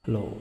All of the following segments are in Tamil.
low.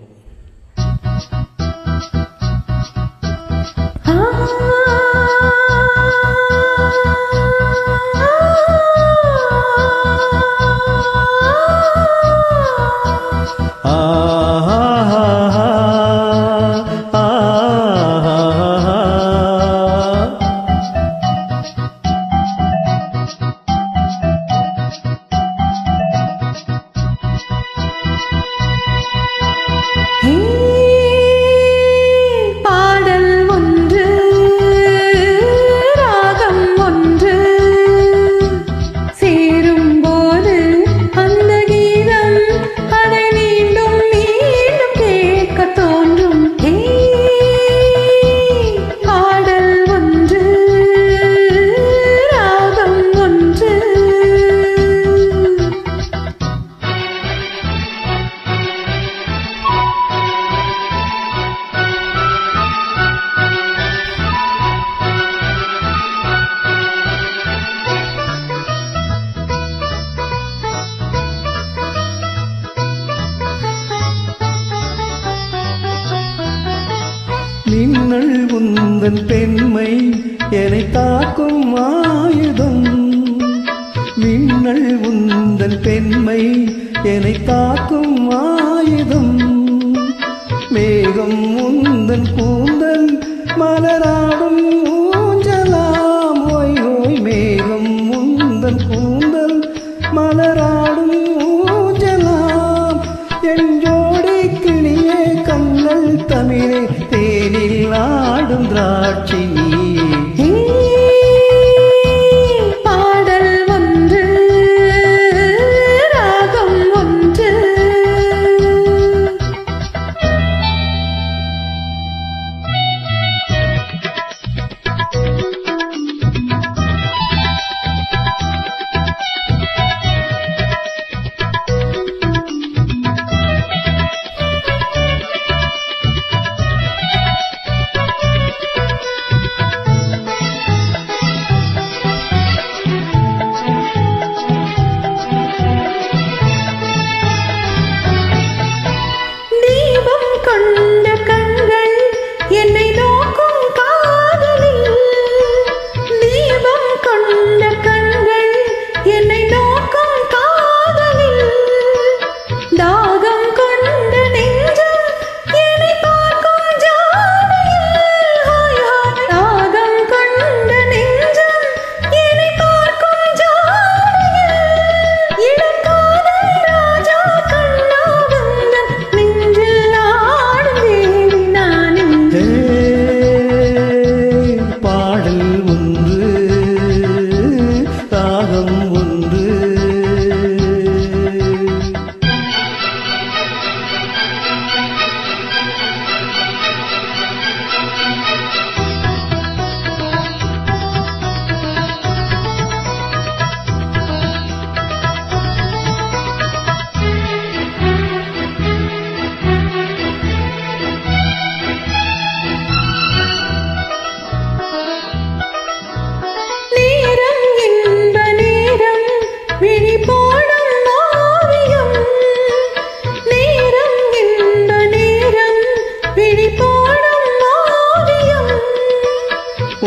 மின்னல் உந்தன் பெண்மை என்னை தாக்கும் ஆயுதம். மின்னல் உந்தன் பெண்மை என்னை தாக்கும் ஆயுதம். மேகம் உந்தன் கூந்தல் மலராடும் ஊஞ்சலாம். ஓய் ஓய் மேகம் உந்தன் கூந்தல் மலராடும் ஊஞ்சலாம். என் ஜோடி கிளியே கண்ணல் தமிழே தேனில் ஆடும் திராட்சை நீயே. பாடல் ஒன்று ராகம் ஒன்று.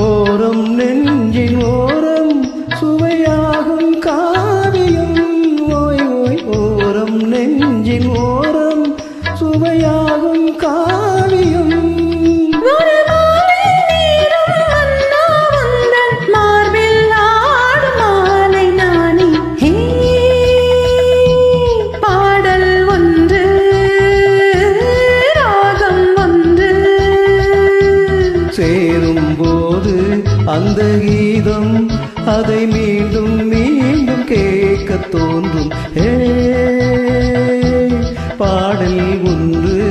ஓரம் நெஞ்சின் ஓரம் சுவையாகும் காவியம். ஓய் ஓய் ஓரம் நெஞ்சின் ஓரம் சுவையாகும் காவியம். சேரும்போது அந்த கீதம் அதை மீண்டும் மீண்டும் கேட்க தோன்றும். பாடல் ஒன்று